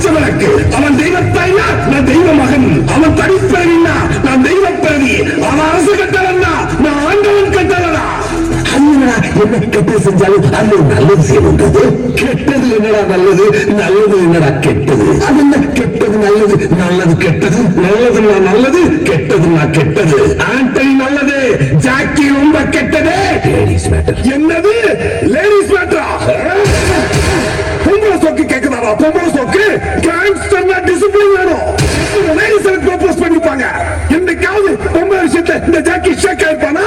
பச்சவனுக்கு அவன் தெய்வத்தாய்னா நான் தெய்வ மகன், அவன் தனிப்பிறவின்னா நான் தெய்வ பிறவி, அவன் அரசு கட்டவன்னா நான் ஆண்டவன் கட்டவனா. என்ன கெட்டது செஞ்சாலும் அது நல்லது செய்யணுன்றது. கெட்டது என்னடா நல்லது, நல்லது என்னடா கெட்டது? அது என்ன கெட்டது நல்லது, நல்லது கெட்டது, நல்லதுன்னா நல்லது, கெட்டதுன்னா கெட்டது. ஆண்டனி நல்லது, ஜாக்கி ரொம்ப கெட்டது. Ladies matter. என்னது லேடிஸ் மேட்டரா? பொம்பளை சோக்கு கேக்குதாரா? பொம்பளை சோக்கு கேங்ஸ்டர்னா டிசிப்ளின் வேணும். லேடிஸ் எனக்கு ப்ரோபோஸ் பண்ணிப்பாங்க. என்னைக்காவது பொம்பளை விஷயத்துல இந்த ஜாக்கி ஷேக் ஆயிருப்பானா?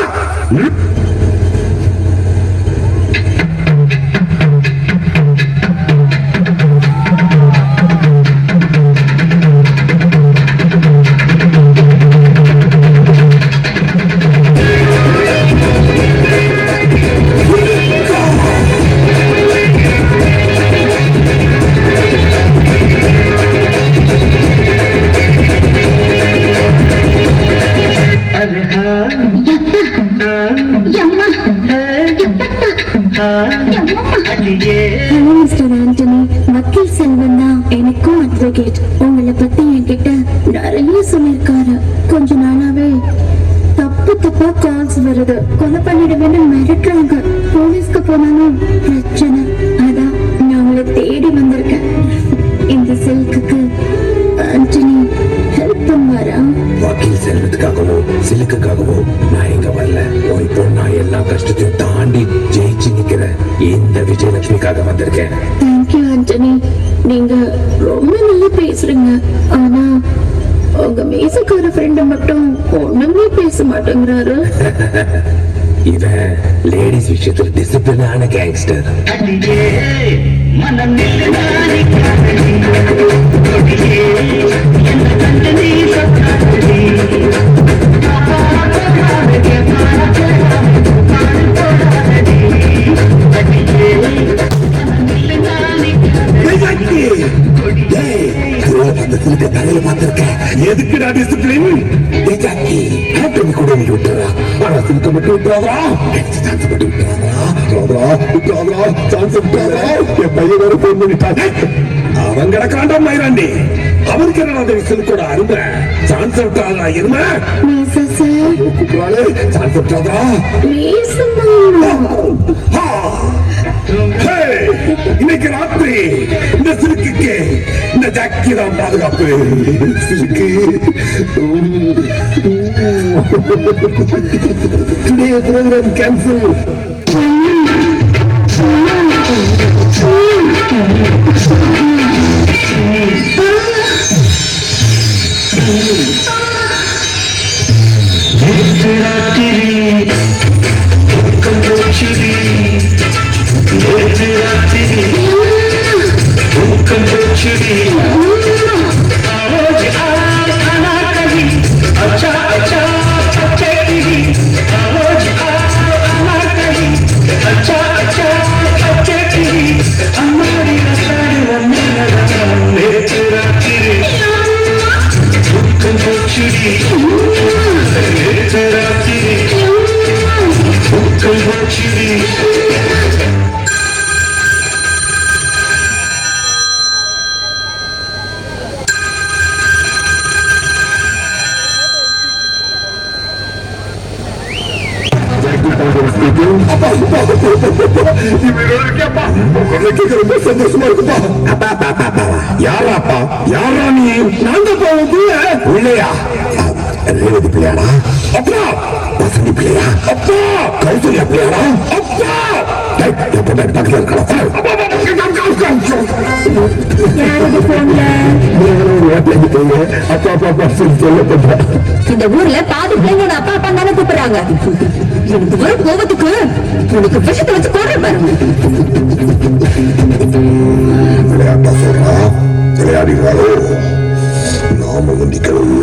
வக்கீல் செல்வன் தான் எனக்கும் அட்வொகேட். உங்களை பத்தி என்கிட்ட நிறைய சொல்லிருக்காரு. கொஞ்ச நாளாவே தப்பு தப்பா கால்ஸ் வருது. கொலை பண்ணிடுவேன்னு மிரட்டுறாங்க. போலீஸ்க்கு போனாலும் பிரச்சனை. அதான் நான் உங்களை தேடி வந்திருக்கேன். இந்த சில்க்குக்கு ஆண்டனி ஹெல்ப் பண்ணுவாரா? வக்கீல் செல்வத்துக்காகவோ சிலுக்குக்காகவோ நான் இங்க வரல. இப்போ நான் எல்லா கஷ்டத்தையும் தாண்டி ஜெயிச்சு நிக்கிற இந்த விஜயலட்சுமிக்காக வந்திருக்கேன். தேங்க்யூ ஆண்டனி. நீங்க ரொம்ப நல்லா பேசுறீங்க. ஆனா உங்க மீசக்கார ஃப்ரெண்ட் மட்டும் ஒண்ணுமே பேச மாட்டேங்கிறாரு. இவன் லேடிஸ் விஷயத்துல டிசிப்ளினான கேங்ஸ்டர். தலையில பார்த்திருக்கேன். எதுக்குடா டிசிப்ளின்? கூட நீ விட்டுறா. ஆனா சிலுக்க மட்டும் விட்டுறாதா. சான்ஸ் மட்டும் விட்டுறாதா. சான்ஸ் விட்டுறாதா. என் பையன் வேற போன் பண்ணிட்டாங்க. அவன் கிடக்காண்டா மயிராண்டி. அவருக்கு என்ன சிலுக்கோட அருமை. சான்ஸ் விட்டுறாதா. இருமை சான்ஸ் விட்டுறாதா. இன்னைக்கு ராத்திரி இந்த சிலுக்கு இந்த ஜாக்கி தான் பாதுகாப்பு. சிலுக்கு டுடே ப்ரோகிராம் கேன்சல். சந்தோஷமா இருக்குப்பா. யாராப்பா? யாரா நீ? நான் தான் பிள்ளையா? ரேவதி பிள்ளையாடா? அப்பா வசந்தி பிள்ளையா? அப்பா கௌசல்யா பிள்ளையாடா? அப்பா பக்கத்துல இருக்கலாம். இந்த ஊர்ல பாதி பிள்ளைங்க அப்பா அப்பா தானே கூப்பிடுறாங்க. எனக்கு வர கோபத்துக்கு உனக்கு விஷத்தை வச்சு போடுற பாருங்க. விளையாட்டா சொல்றா. விளையாடுகிறாரோ நாம வந்திக்கிறோம்.